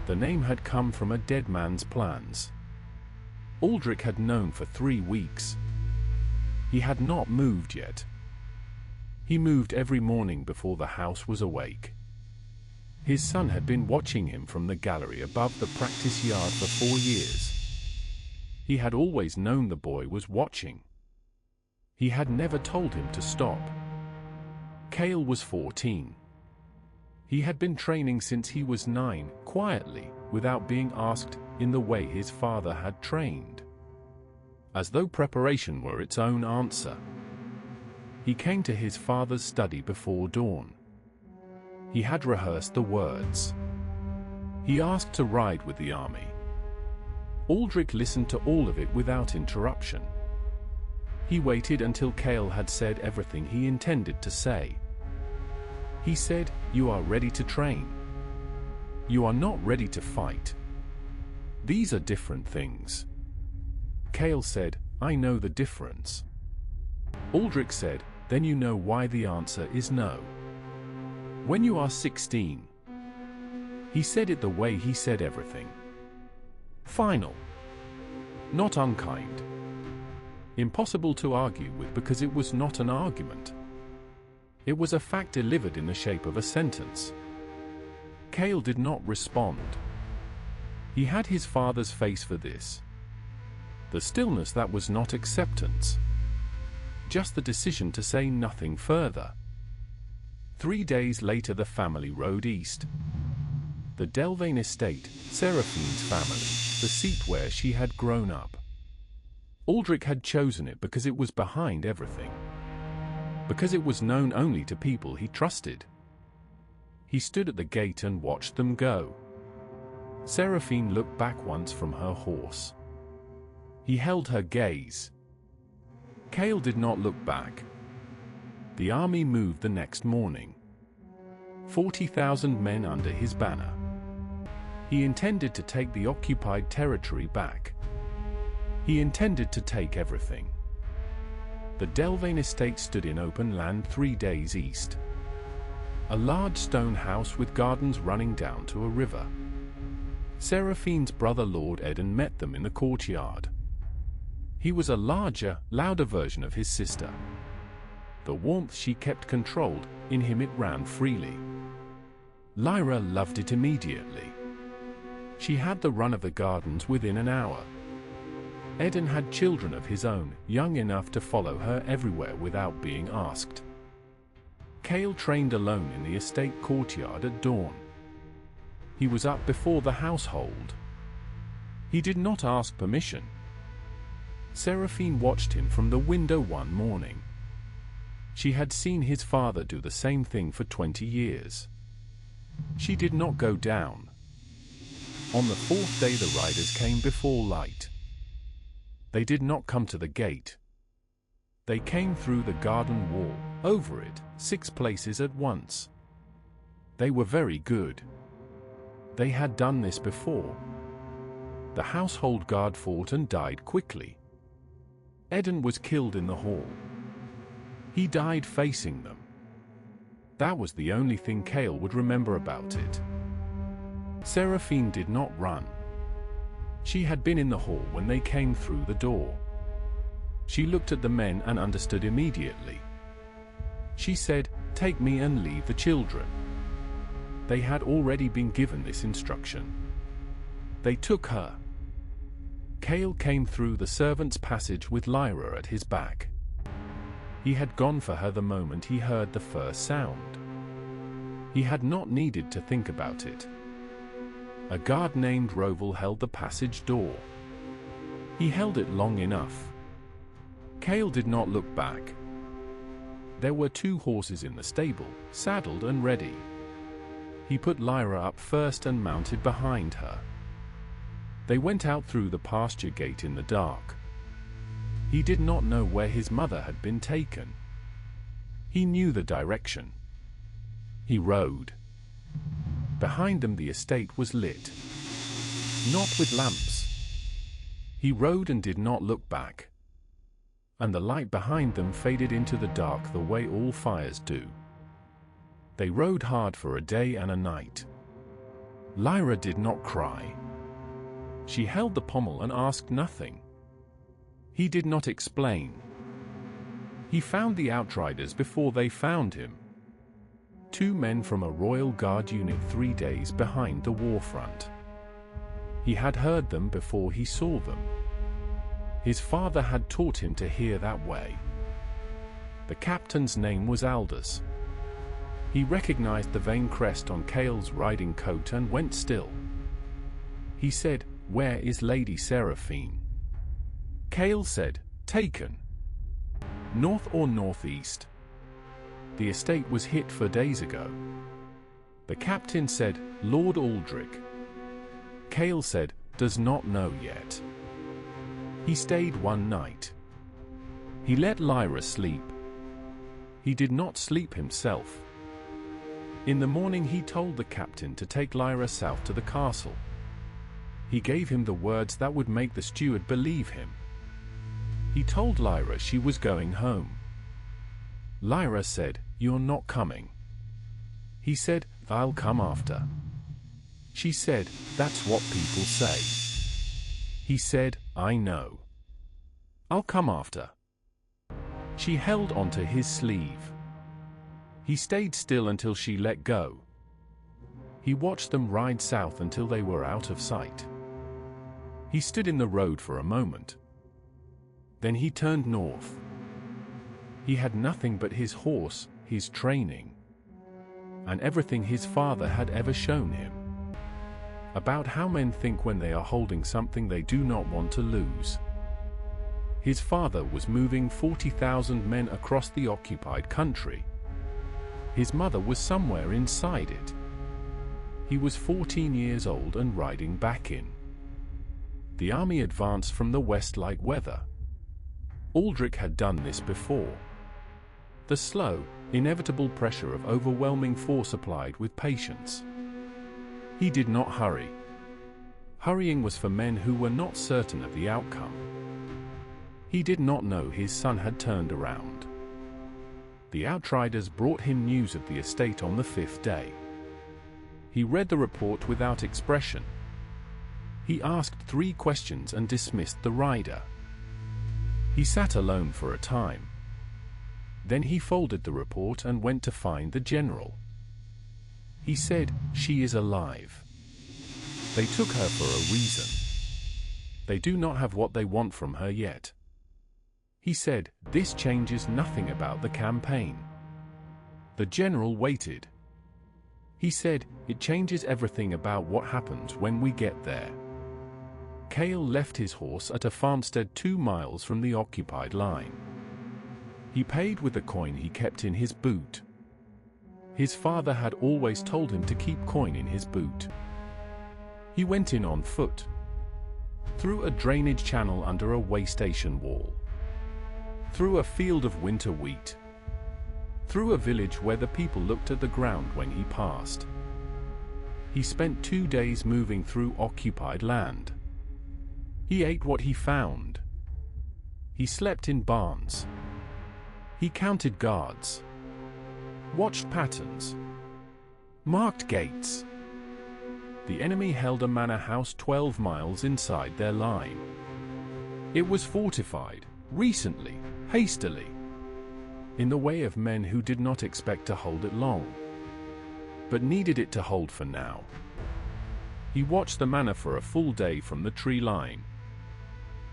The name had come from a dead man's plans. Aldric had known for 3 weeks. He had not moved yet. He moved every morning before the house was awake. His son had been watching him from the gallery above the practice yard for 4 years. He had always known the boy was watching. He had never told him to stop. Cael was 14. He had been training since he was 9, quietly, without being asked, in the way his father had trained. As though preparation were its own answer. He came to his father's study before dawn. He had rehearsed the words. He asked to ride with the army. Aldric listened to all of it without interruption. He waited until Cael had said everything he intended to say. He said, "You are ready to train. You are not ready to fight. These are different things." Cael said, "I know the difference." Aldric said, "Then you know why the answer is no. When you are 16. He said it the way he said everything. Final. Not unkind. Impossible to argue with because it was not an argument. It was a fact delivered in the shape of a sentence. Cael did not respond. He had his father's face for this. The stillness that was not acceptance. Just the decision to say nothing further. 3 days later the family rode east. The Delvane estate, Seraphine's family, the seat where she had grown up. Aldric had chosen it because it was behind everything. Because it was known only to people he trusted. He stood at the gate and watched them go. Seraphine looked back once from her horse. He held her gaze. Cael did not look back. The army moved the next morning. 40,000 men under his banner. He intended to take the occupied territory back. He intended to take everything. The Delvane estate stood in open land 3 days east. A large stone house with gardens running down to a river. Seraphine's brother Lord Aldric met them in the courtyard. He was a larger, louder version of his sister. The warmth she kept controlled, in him it ran freely. Lyra loved it immediately. She had the run of the gardens within an hour. Aldric had children of his own, young enough to follow her everywhere without being asked. Cael trained alone in the estate courtyard at dawn. He was up before the household. He did not ask permission. Seraphine watched him from the window one morning. She had seen his father do the same thing for 20 years. She did not go down. On the 4th day the riders came before light. They did not come to the gate. They came through the garden wall, over it, 6 places at once. They were very good. They had done this before. The household guard fought and died quickly. Aldric was killed in the hall. He died facing them. That was the only thing Cael would remember about it. Seraphine did not run. She had been in the hall when they came through the door. She looked at the men and understood immediately. She said, "Take me and leave the children." They had already been given this instruction. They took her. Cael came through the servants' passage with Lyra at his back. He had gone for her the moment he heard the first sound. He had not needed to think about it. A guard named Roval held the passage door. He held it long enough. Cael did not look back. There were 2 horses in the stable, saddled and ready. He put Lyra up first and mounted behind her. They went out through the pasture gate in the dark. He did not know where his mother had been taken. He knew the direction. He rode. Behind them the estate was lit. Not with lamps. He rode and did not look back. And the light behind them faded into the dark the way all fires do. They rode hard for a day and a night. Lyra did not cry. She held the pommel and asked nothing. He did not explain. He found the Outriders before they found him. 2 men from a Royal Guard unit 3 days behind the warfront. He had heard them before he saw them. His father had taught him to hear that way. The captain's name was Aldous. He recognized the Vane crest on Cael's riding coat and went still. He said, "Where is Lady Seraphine?" Cael said, "Taken. North or northeast. The estate was hit 4 days ago." The captain said, "Lord Aldric." Cael said, "Does not know yet." He stayed 1 night. He let Lyra sleep. He did not sleep himself. In the morning he told the captain to take Lyra south to the castle. He gave him the words that would make the steward believe him. He told Lyra she was going home. Lyra said, "You're not coming." He said, "I'll come after." She said, "That's what people say." He said, "I know. I'll come after." She held onto his sleeve. He stayed still until she let go. He watched them ride south until they were out of sight. He stood in the road for a moment. Then he turned north. He had nothing but his horse, his training, and everything his father had ever shown him. About how men think when they are holding something they do not want to lose. His father was moving 40,000 men across the occupied country. His mother was somewhere inside it. He was 14 years old and riding back in. The army advanced from the west like weather. Aldric had done this before. The slow, inevitable pressure of overwhelming force applied with patience. He did not hurry. Hurrying was for men who were not certain of the outcome. He did not know his son had turned around. The Outriders brought him news of the estate on the 5th day. He read the report without expression. He asked 3 questions and dismissed the rider. He sat alone for a time. Then he folded the report and went to find the general. He said, "She is alive. They took her for a reason. They do not have what they want from her yet." He said, "This changes nothing about the campaign." The general waited. He said, "It changes everything about what happens when we get there." Cael left his horse at a farmstead 2 miles from the occupied line. He paid with the coin he kept in his boot. His father had always told him to keep coin in his boot. He went in on foot, through a drainage channel under a way station wall, through a field of winter wheat, through a village where the people looked at the ground when he passed. He spent 2 days moving through occupied land. He ate what he found. He slept in barns. He counted guards, watched patterns, marked gates. The enemy held a manor house 12 miles inside their line. It was fortified, recently, hastily, in the way of men who did not expect to hold it long, but needed it to hold for now. He watched the manor for a full day from the tree line.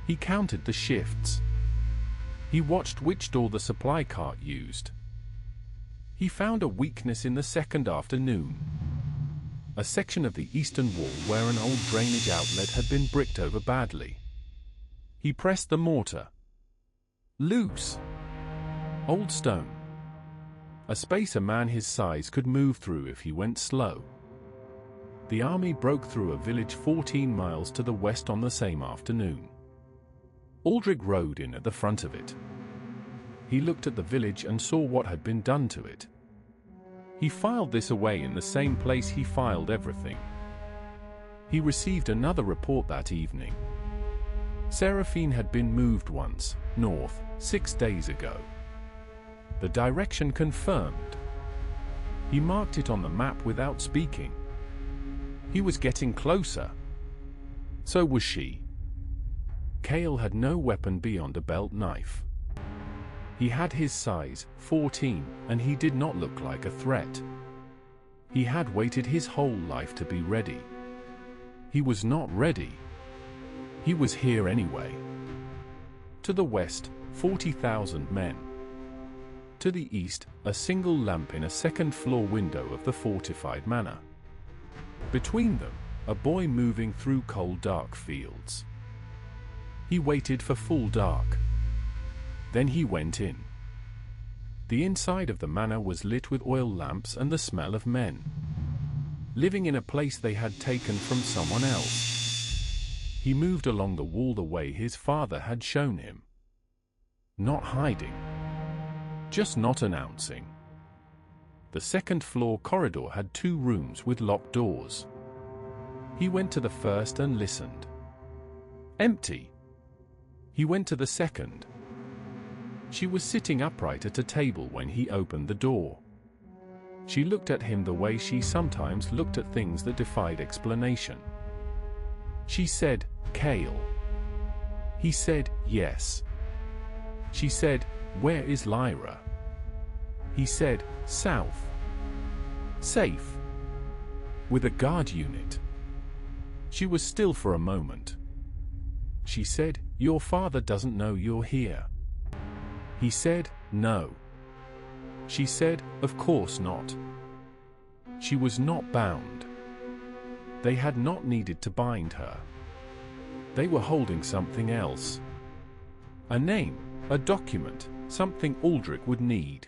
He counted the shifts. He watched which door the supply cart used. He found a weakness in the 2nd afternoon. A section of the eastern wall where an old drainage outlet had been bricked over badly. He pressed the mortar. Loose. Old stone. A space a man his size could move through if he went slow. The army broke through a village 14 miles to the west on the same afternoon. Aldric rode in at the front of it. He looked at the village and saw what had been done to it. He filed this away in the same place he filed everything. He received another report that evening. Seraphine had been moved once, north, 6 days ago. The direction confirmed. He marked it on the map without speaking. He was getting closer. So was she. Cael had no weapon beyond a belt knife. He had his size, 14, and he did not look like a threat. He had waited his whole life to be ready. He was not ready. He was here anyway. To the west, 40,000 men. To the east, a single lamp in a second-floor window of the fortified manor. Between them, a boy moving through cold dark fields. He waited for full dark. Then he went in. The inside of the manor was lit with oil lamps and the smell of men, living in a place they had taken from someone else. He moved along the wall the way his father had shown him. Not hiding. Just not announcing. The second-floor corridor had 2 rooms with locked doors. He went to the first and listened. Empty. He went to the second. She was sitting upright at a table when he opened the door. She looked at him the way she sometimes looked at things that defied explanation. She said, "Cael." He said, "Yes." She said, "Where is Lyra?" He said, "South. Safe. With a guard unit." She was still for a moment. She said, "Your father doesn't know you're here." He said, "No." She said, "Of course not." She was not bound. They had not needed to bind her. They were holding something else. A name, a document, something Aldric would need.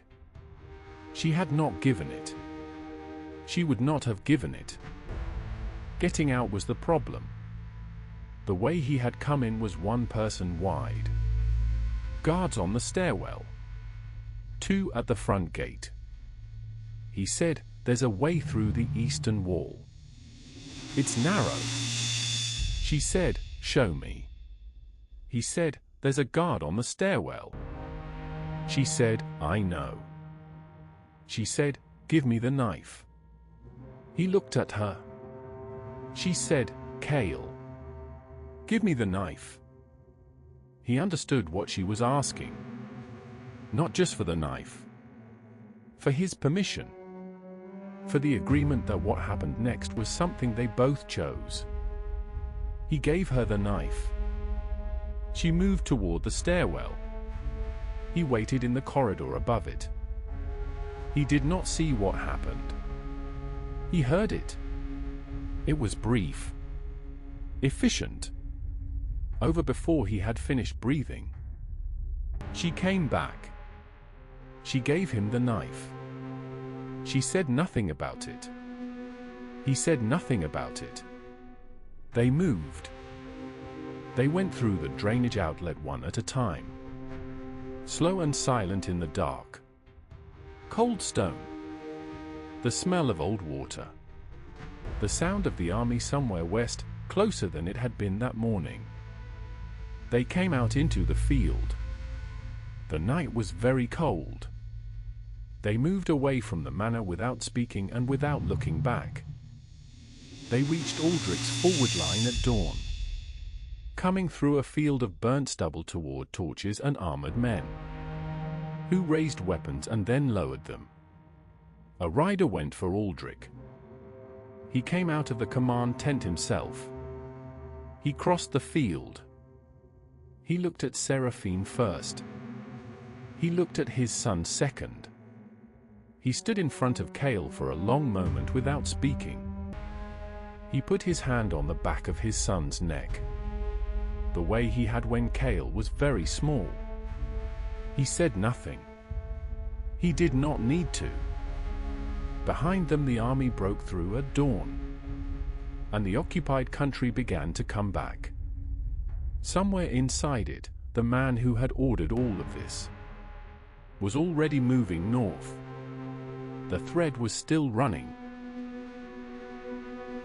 She had not given it. She would not have given it. Getting out was the problem. The way he had come in was 1 person wide. Guards on the stairwell. 2 at the front gate. He said, "There's a way through the eastern wall. It's narrow." She said, "Show me." He said, "There's a guard on the stairwell." She said, "I know." She said, "Give me the knife." He looked at her. She said, "Cael, give me the knife." He understood what she was asking. Not just for the knife. For his permission. For the agreement that what happened next was something they both chose. He gave her the knife. She moved toward the stairwell. He waited in the corridor above it. He did not see what happened. He heard it. It was brief. Efficient. Over before he had finished breathing. She came back. She gave him the knife. She said nothing about it. He said nothing about it. They moved. They went through the drainage outlet one at a time. Slow and silent in the dark. Cold stone. The smell of old water. The sound of the army somewhere west, closer than it had been that morning. They came out into the field. The night was very cold. They moved away from the manor without speaking and without looking back. They reached Aldric's forward line at dawn, coming through a field of burnt stubble toward torches and armored men, who raised weapons and then lowered them. A rider went for Aldric. He came out of the command tent himself. He crossed the field. He looked at Seraphine first. He looked at his son second. He stood in front of Cael for a long moment without speaking. He put his hand on the back of his son's neck, the way he had when Cael was very small. He said nothing. He did not need to. Behind them the army broke through at dawn, and the occupied country began to come back. Somewhere inside it, the man who had ordered all of this was already moving north. The thread was still running.